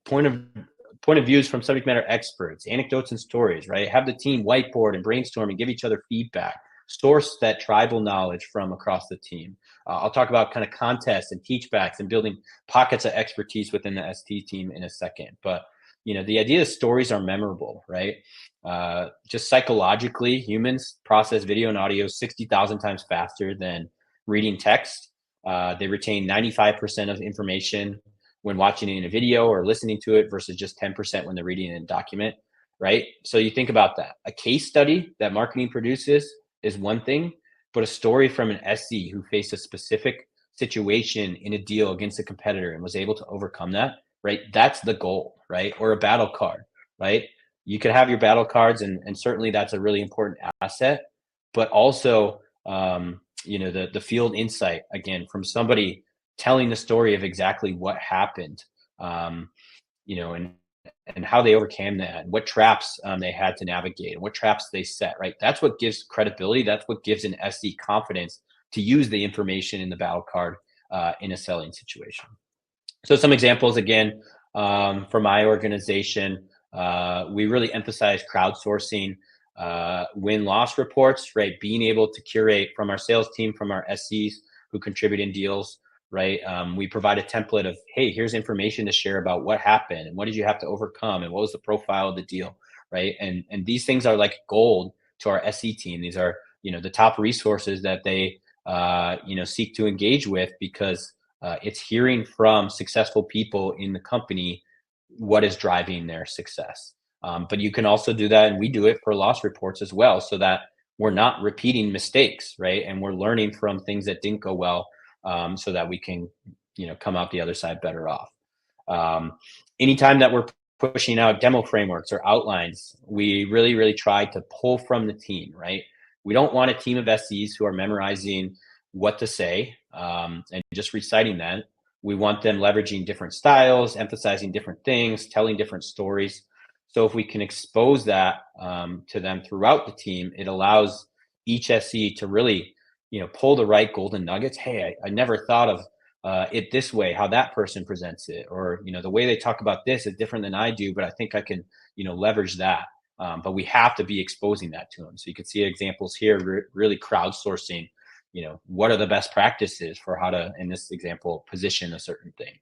point of views from subject matter experts, anecdotes and stories, right? Have the team whiteboard and brainstorm and give each other feedback. Source that tribal knowledge from across the team. I'll talk about kind of contests and teachbacks and building pockets of expertise within the ST team in a second. But, the idea is stories are memorable, right? Just psychologically, humans process video and audio 60,000 times faster than reading text. They retain 95% of information when watching it in a video or listening to it versus just 10% when they're reading it in a document, right? So you think about that. A case study that marketing produces is one thing, but a story from an SC who faced a specific situation in a deal against a competitor and was able to overcome that, right? That's the goal, right? Or a battle card, right? You could have your battle cards, and certainly that's a really important asset, but also, the field insight, again, from somebody telling the story of exactly what happened, and how they overcame that, and what traps they had to navigate, and what traps they set, right? That's what gives credibility. That's what gives an SE confidence to use the information in the battle card in a selling situation. So some examples, again, for my organization, we really emphasize crowdsourcing win-loss reports, right? Being able to curate from our sales team, from our SEs who contribute in deals, right? We provide a template of, hey, here's information to share about what happened and what did you have to overcome and what was the profile of the deal, right? And these things are like gold to our SE team. These are, the top resources that they, seek to engage with, because it's hearing from successful people in the company what is driving their success. But you can also do that, and we do it for loss reports as well, so that we're not repeating mistakes, right? And we're learning from things that didn't go well, so that we can, come out the other side better off. Anytime that we're pushing out demo frameworks or outlines, we really, really try to pull from the team, right? We don't want a team of SEs who are memorizing what to say and just reciting that. We want them leveraging different styles, emphasizing different things, telling different stories. So if we can expose that to them throughout the team, it allows each SE to really, pull the right golden nuggets. Hey, I never thought of it this way, how that person presents it, or, the way they talk about this is different than I do, but I think I can, leverage that. But we have to be exposing that to them. So you can see examples here, really crowdsourcing, what are the best practices for how to, in this example, position a certain thing.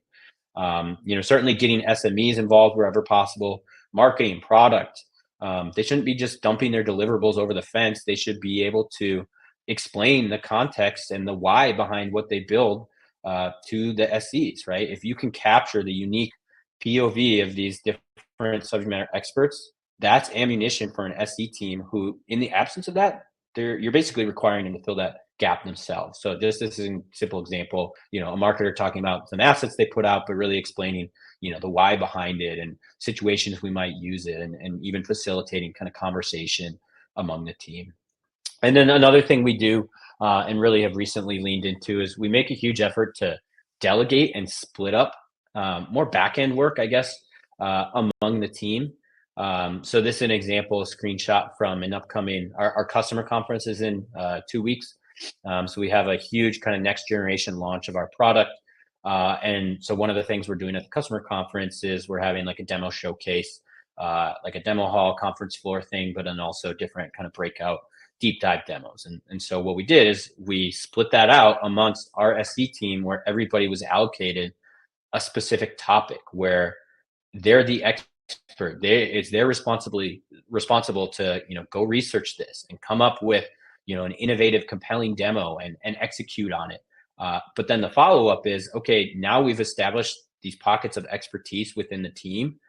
Certainly getting SMEs involved wherever possible, marketing, product. They shouldn't be just dumping their deliverables over the fence. They should be able to explain the context and the why behind what they build to the SEs, right? If you can capture the unique POV of these different subject matter experts, that's ammunition for an SE team who, in the absence of that, you're basically requiring them to fill that gap themselves. So this is a simple example, a marketer talking about some assets they put out, but really explaining, the why behind it and situations we might use it, and even facilitating kind of conversation among the team. And then another thing we do and really have recently leaned into is we make a huge effort to delegate and split up more back end work, I guess, among the team. So this is an example, a screenshot from an upcoming our customer conference is in 2 weeks. So we have a huge kind of next generation launch of our product. And so one of the things we're doing at the customer conference is we're having like a demo showcase, like a demo hall conference floor thing, but then also different kind of breakout deep dive demos. And so what we did is we split that out amongst our SE team where everybody was allocated a specific topic where they're the expert. They're responsible to, go research this and come up with, an innovative, compelling demo and execute on it. But then the follow up is, okay, now we've established these pockets of expertise within the team,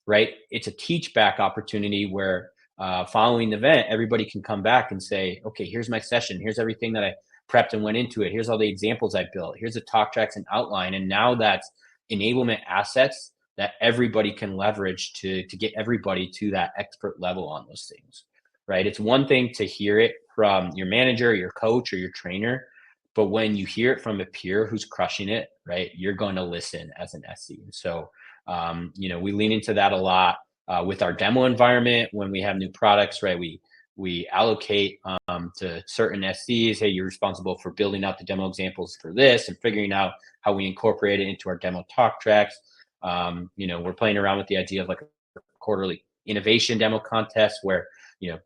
right? It's a teach back opportunity where following the event, everybody can come back and say, okay, here's my session. Here's everything that I prepped and went into it. Here's all the examples I built. Here's the talk tracks and outline. And now that's enablement assets that everybody can leverage to get everybody to that expert level on those things, right? It's one thing to hear it from your manager, your coach, or your trainer, but when you hear it from a peer who's crushing it, right, you're going to listen as an SE. And so, we lean into that a lot with our demo environment. When we have new products, right, we allocate to certain SEs. Hey, you're responsible for building out the demo examples for this and figuring out how we incorporate it into our demo talk tracks. We're playing around with the idea of like a quarterly innovation demo contest where,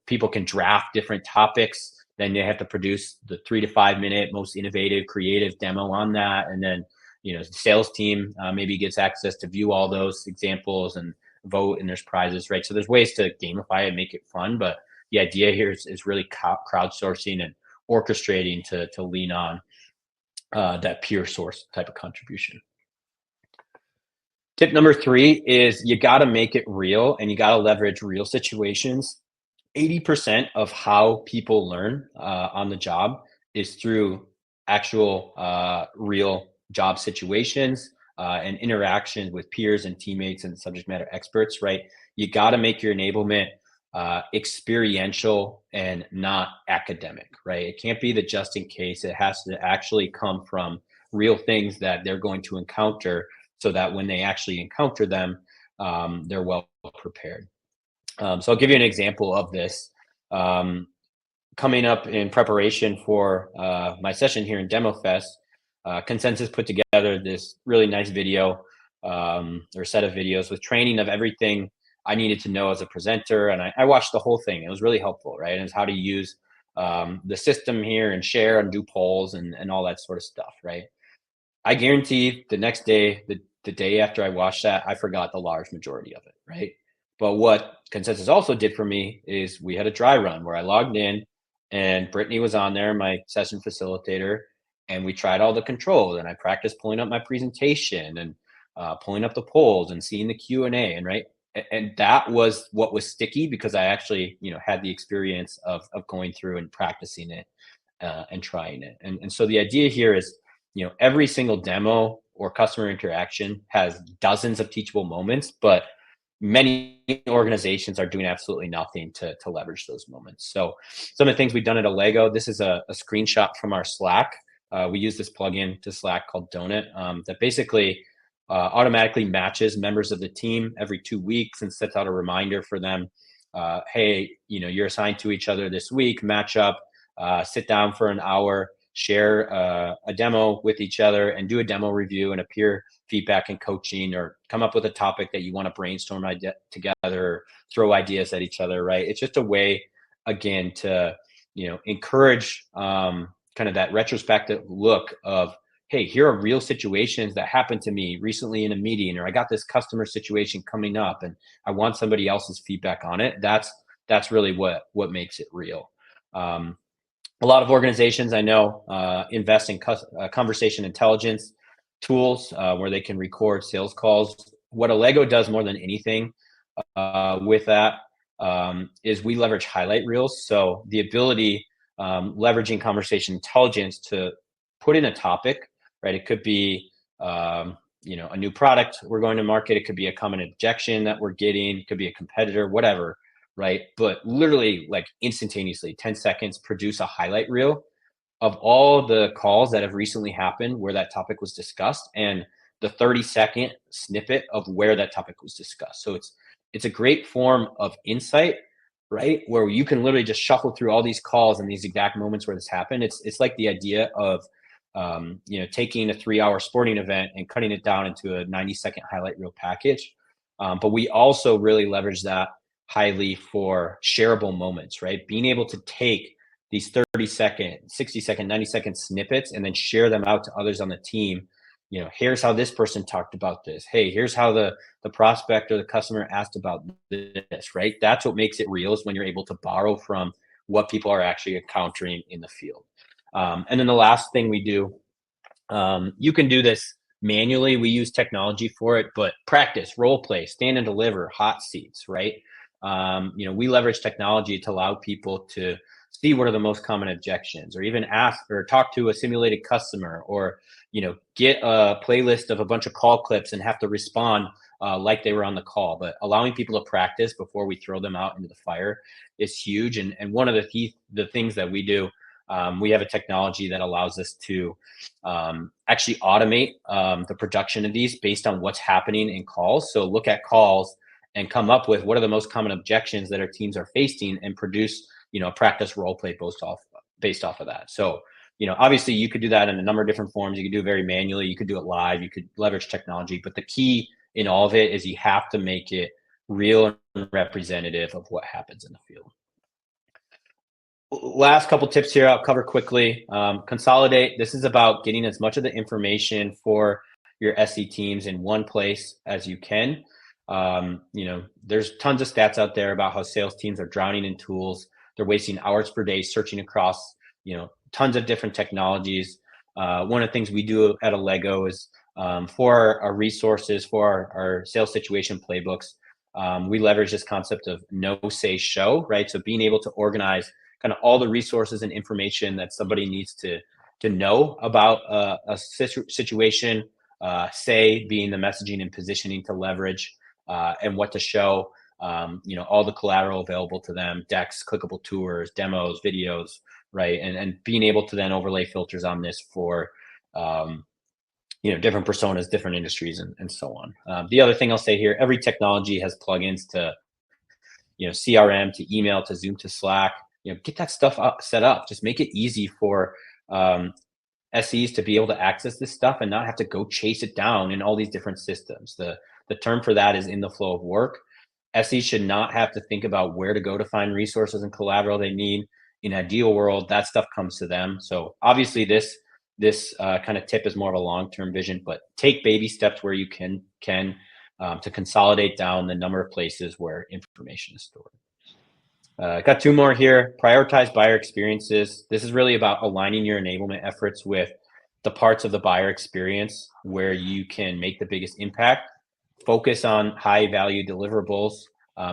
people can draft different topics. Then they have to produce the 3 to 5 minute most innovative, creative demo on that. And then, the sales team maybe gets access to view all those examples and vote, and there's prizes, right? So there's ways to gamify it and make it fun. But the idea here is really crowdsourcing and orchestrating to lean on that peer source type of contribution. Tip number 3 is you got to make it real and you got to leverage real situations. 80% of how people learn on the job is through actual real job situations and interactions with peers and teammates and subject matter experts, right? You got to make your enablement experiential and not academic, right? It can't be the just in case. It has to actually come from real things that they're going to encounter so that when they actually encounter them, they're well prepared. So I'll give you an example of this. Coming up in preparation for my session here in DemoFest, Consensus put together this really nice video or set of videos with training of everything I needed to know as a presenter. And I watched the whole thing. It was really helpful, right? And it's how to use the system here and share and do polls and all that sort of stuff, right? I guarantee the next day, the day after I watched that, I forgot the large majority of it, right? But what Consensus also did for me is we had a dry run where I logged in and Brittany was on there, my session facilitator, and we tried all the controls and I practiced pulling up my presentation and pulling up the polls and seeing the Q&A and right. And that was what was sticky because I actually, had the experience of going through and practicing it and trying it. And so the idea here is, every single demo or customer interaction has dozens of teachable moments, but many organizations are doing absolutely nothing to leverage those moments. So some of the things we've done at Allego, this is a screenshot from our Slack. We use this plugin to Slack called Donut that basically automatically matches members of the team every 2 weeks and sets out a reminder for them. Hey, you're assigned to each other this week, match up, sit down for an hour, share a demo with each other and do a demo review and a peer feedback and coaching, or come up with a topic that you want to brainstorm together, or throw ideas at each other, right? It's just a way, again, to, encourage kind of that retrospective look of, hey, here are real situations that happened to me recently in a meeting, or I got this customer situation coming up and I want somebody else's feedback on it. That's really what makes it real. A lot of organizations I know invest in conversation intelligence tools where they can record sales calls. What Allego does more than anything with that is we leverage highlight reels. So the ability, leveraging conversation intelligence to put in a topic, right? It could be, a new product we're going to market. It could be a common objection that we're getting. It could be a competitor, whatever, right? But literally like instantaneously, 10 seconds, produce a highlight reel of all the calls that have recently happened where that topic was discussed, and the 30-second snippet of where that topic was discussed. So it's a great form of insight, right? Where you can literally just shuffle through all these calls and these exact moments where this happened. It's like the idea of taking a 3-hour sporting event and cutting it down into a 90-second highlight reel package. But we also really leverage that highly for shareable moments, right? Being able to take these 30-second, 60-second, 90-second snippets and then share them out to others on the team. Here's how this person talked about this. Hey, here's how the prospect or the customer asked about this, right? That's what makes it real, is when you're able to borrow from what people are actually encountering in the field. And then the last thing we do, you can do this manually. We use technology for it, but practice, role play, stand and deliver, hot seats, right? We leverage technology to allow people to see what are the most common objections, or even ask or talk to a simulated customer, or get a playlist of a bunch of call clips and have to respond like they were on the call. But allowing people to practice before we throw them out into the fire is huge. And one of the things that we do, we have a technology that allows us to actually automate the production of these based on what's happening in calls. So look at calls and come up with what are the most common objections that our teams are facing, and produce a practice role play based off of that. So obviously you could do that in a number of different forms. You could do it very manually, you could do it live, you could leverage technology, but the key in all of it is you have to make it real and representative of what happens in the field. Last couple tips here I'll cover quickly. Consolidate. This is about getting as much of the information for your SE teams in one place as you can. There's tons of stats out there about how sales teams are drowning in tools. They're wasting hours per day searching across, tons of different technologies. One of the things we do at Allego is for our resources, for our sales situation playbooks, we leverage this concept of know, say, show, right? So being able to organize kind of all the resources and information that somebody needs to know about a situation, say being the messaging and positioning to leverage, and what to show, all the collateral available to them, decks, clickable tours, demos, videos, right? And being able to then overlay filters on this for, different personas, different industries, and so on. The other thing I'll say here, every technology has plugins to, CRM, to email, to Zoom, to Slack. Get that stuff set up. Just make it easy for SEs to be able to access this stuff and not have to go chase it down in all these different systems. The term for that is in the flow of work. SEs should not have to think about where to go to find resources and collateral they need. In an ideal world, that stuff comes to them. So obviously this kind of tip is more of a long-term vision, but take baby steps where you can to consolidate down the number of places where information is stored. Got two more here. Prioritize buyer experiences. This is really about aligning your enablement efforts with the parts of the buyer experience where you can make the biggest impact. Focus on high value deliverables,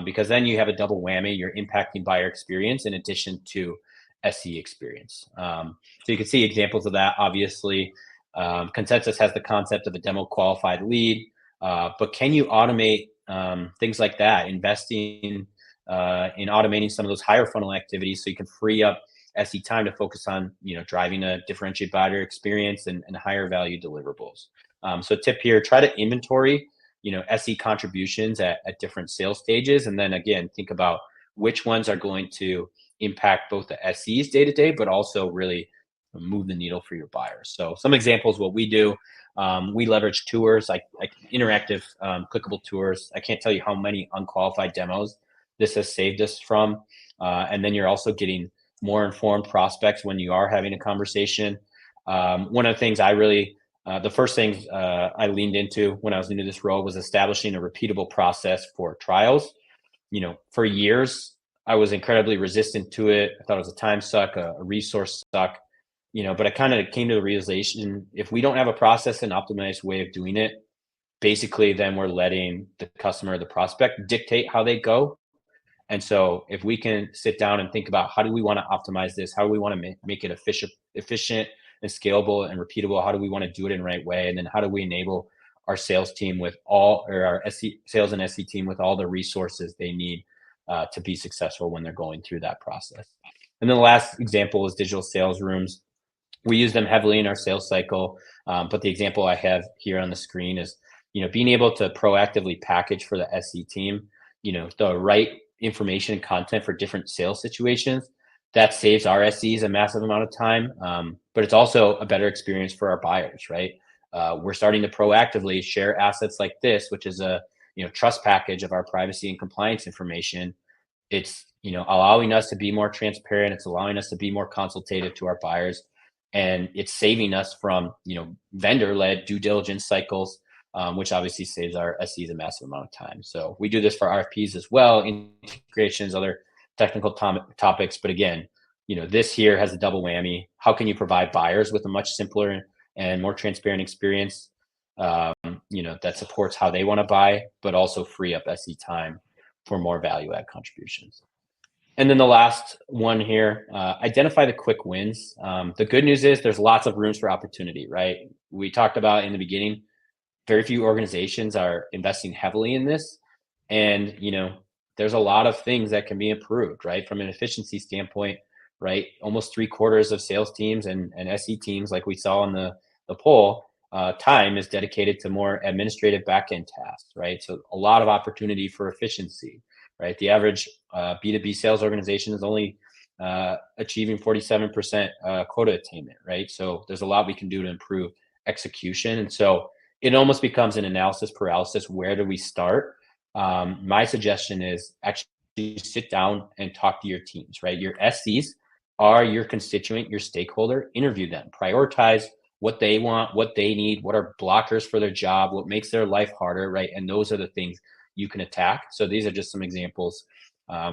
because then you have a double whammy. You're impacting buyer experience in addition to SE experience. So you can see examples of that. Obviously, Consensus has the concept of a demo qualified lead, but can you automate things like that? Investing in automating some of those higher funnel activities so you can free up SE time to focus on driving a differentiated buyer experience and higher value deliverables. So tip here, try to inventory SE contributions at different sales stages, and then again think about which ones are going to impact both the SEs day to day, but also really move the needle for your buyers. So some examples, what we do, we leverage tours, like interactive clickable tours. I can't tell you how many unqualified demos this has saved us from. And then you're also getting more informed prospects when you are having a conversation. One of the things the first things I leaned into when I was into this role was establishing a repeatable process for trials. For years, I was incredibly resistant to it. I thought it was a time suck, a resource suck, but I kind of came to the realization, if we don't have a process and optimized way of doing it, basically then we're letting the customer, the prospect, dictate how they go. And so if we can sit down and think about how do we want to optimize this, how do we want to make it efficient and scalable and repeatable, how do we want to do it in the right way, and then how do we enable our sales team with our sales and SE team with all the resources they need to be successful when they're going through that process. And then the last example is digital sales rooms. We use them heavily in our sales cycle, but the example I have here on the screen is, being able to proactively package for the SE team, the right information and content for different sales situations. That saves our SEs a massive amount of time, but it's also a better experience for our buyers, right? We're starting to proactively share assets like this, which is a trust package of our privacy and compliance information. It's allowing us to be more transparent. It's allowing us to be more consultative to our buyers, and it's saving us from vendor-led due diligence cycles, which obviously saves our SEs a massive amount of time. So we do this for RFPs as well, integrations, other technical topics. But again, this here has a double whammy. How can you provide buyers with a much simpler and more transparent experience, that supports how they want to buy, but also free up SE time for more value add contributions. And then the last one here, identify the quick wins. The good news is there's lots of rooms for opportunity, right? We talked about in the beginning, very few organizations are investing heavily in this. And, there's a lot of things that can be improved, right? From an efficiency standpoint, right? Almost 3/4 of sales teams and SE teams, like we saw in the poll, time is dedicated to more administrative backend tasks, right? So a lot of opportunity for efficiency, right? The average B2B sales organization is only achieving 47% quota attainment, right? So there's a lot we can do to improve execution. And so it almost becomes an analysis paralysis. Where do we start? My suggestion is actually sit down and talk to your teams, right? Your SCs are your constituent, your stakeholder. Interview them, prioritize what they want, what they need, what are blockers for their job, what makes their life harder, right? And those are the things you can attack. So these are just some examples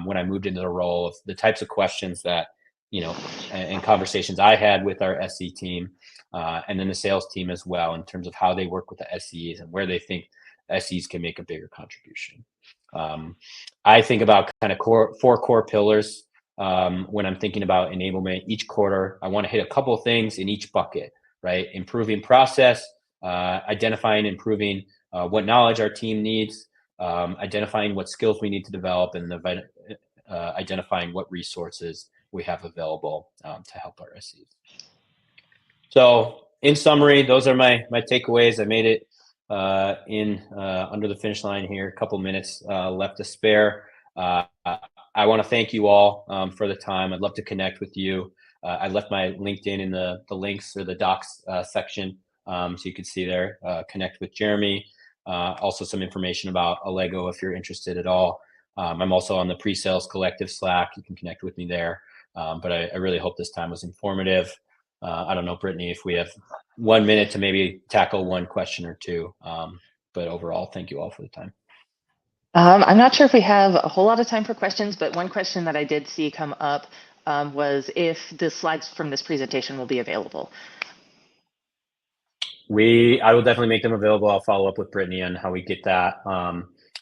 when I moved into the role of the types of questions that, and conversations I had with our SE team and then the sales team as well, in terms of how they work with the SEs and where they think SEs can make a bigger contribution. I think about kind of four core pillars when I'm thinking about enablement. Each quarter, I want to hit a couple of things in each bucket, right? Improving process, identifying, improving what knowledge our team needs, identifying what skills we need to develop, and identifying what resources we have available to help our SEs. So in summary, those are my takeaways. I made it under the finish line here, a couple minutes left to spare. I want to thank you all for the time. I'd love to connect with you. I left my LinkedIn in the links or the docs section, so you can see there, connect with Jeremy. Also some information about Allego if you're interested at all. I'm also on the Presales Collective Slack. You can connect with me there. But I really hope this time was informative. I don't know, Brittany, if we have 1 minute to maybe tackle one question or two. But overall, thank you all for the time. I'm not sure if we have a whole lot of time for questions, but one question that I did see come up was if the slides from this presentation will be available. I will definitely make them available. I'll follow up with Brittany on how we get that.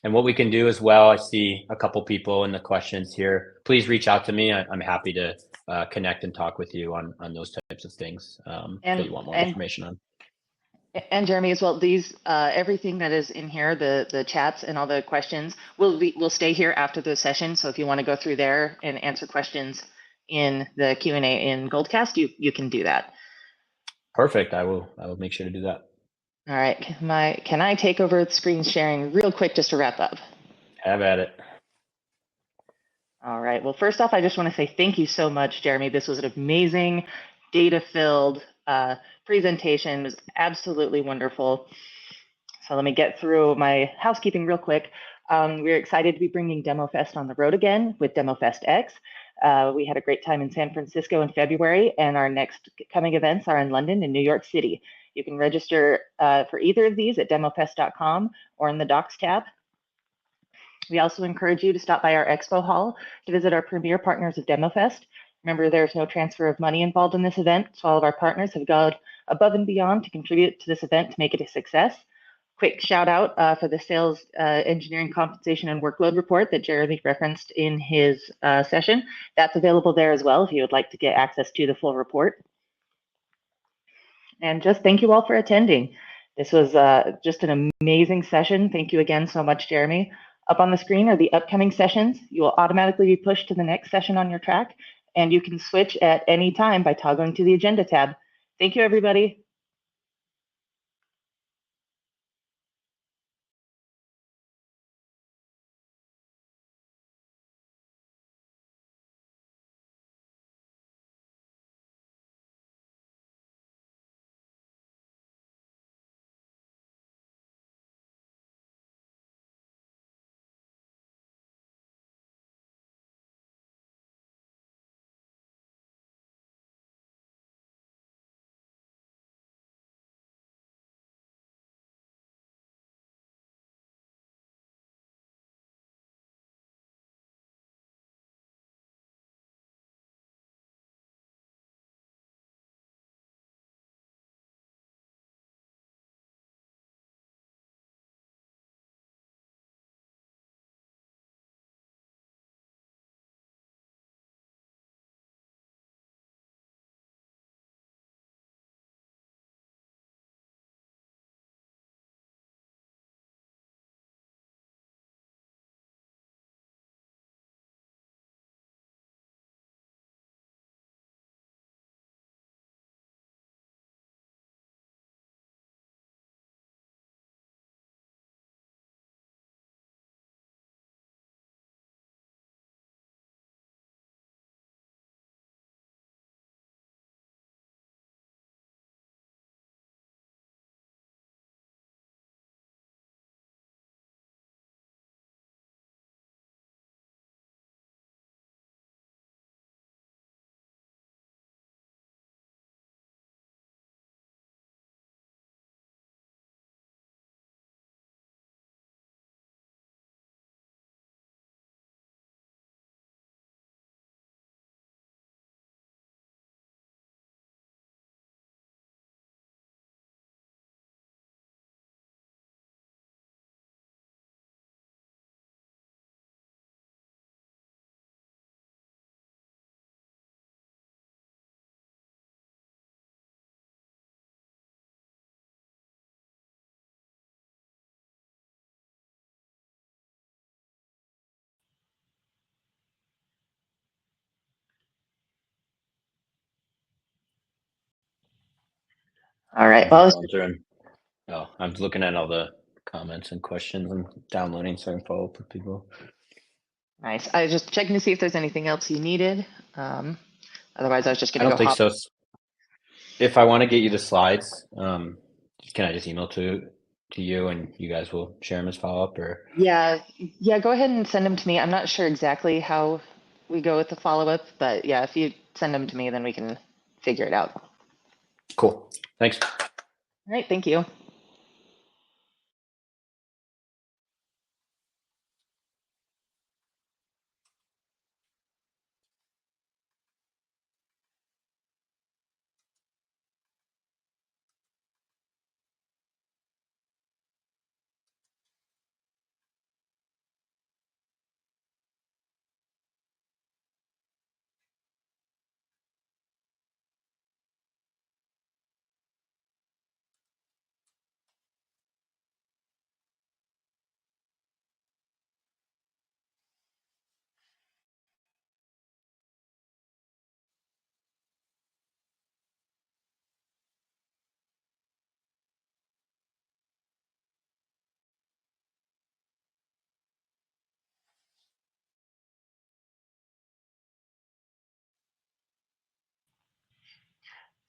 And what we can do as well, I see a couple people in the questions here. Please reach out to me. I'm happy to connect and talk with you on those types of things that you want more information on. And Jeremy as well, these everything that is in here, the chats and all the questions will stay here after the session. So if you want to go through there and answer questions in the Q&A in Goldcast, you can do that. Perfect. I will make sure to do that. All right. Can I take over screen sharing real quick just to wrap up? Have at it. All right. Well, first off, I just want to say thank you so much, Jeremy. This was an amazing, data-filled presentation. It was absolutely wonderful. So let me get through my housekeeping real quick. We're excited to be bringing DemoFest on the road again with DemoFest X. We had a great time in San Francisco in February, and our next coming events are in London and New York City. You can register for either of these at demofest.com or in the Docs tab. We also encourage you to stop by our expo hall to visit our premier partners of DemoFest. Remember, there's no transfer of money involved in this event, so all of our partners have gone above and beyond to contribute to this event to make it a success. Quick shout out for the Sales Engineering Compensation and Workload Report that Jeremy referenced in his session. That's available there as well if you would like to get access to the full report. And just thank you all for attending. This was just an amazing session. Thank you again so much, Jeremy. Up on the screen are the upcoming sessions. You will automatically be pushed to the next session on your track, and you can switch at any time by toggling to the agenda tab. Thank you, everybody. All right. Just Well, going through 'em. Oh, I'm looking at all the comments and questions and downloading so I can follow up with people. nice. I was just checking to see if there's anything else you needed. Otherwise, I was just I going to don't go think hop. so. If I want to get you the slides, can I just email to you and you guys will share them as follow up or? Yeah, go ahead and send them to me. I'm not sure exactly how we go with the follow-up, but yeah, if you send them to me, then we can figure it out. Cool. Thanks. All right, thank you.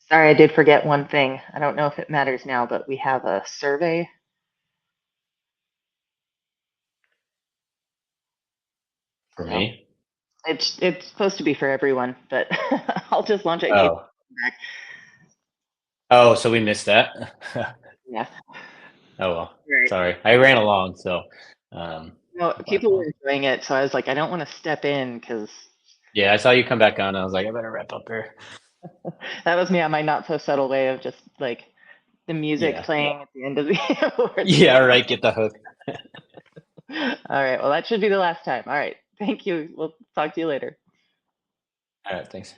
Sorry, I did forget one thing. I don't know if it matters now, but we have a survey. For So me? it's supposed to be for everyone, but I'll just launch it in case Oh. back. Oh, so we missed that. Yeah. Oh well. Right. Sorry. I ran along, so No, it's my people were fault. enjoying it, so I was like, I don't want to step in because Yeah, I saw you come back on. I was like, I better wrap up here. that was me on my not so subtle way of just like the music Yeah. playing at the end of the awards. Yeah, right. Get the hook. All right. Well, that should be the last time. All right. Thank you. We'll talk to you later. All right, thanks.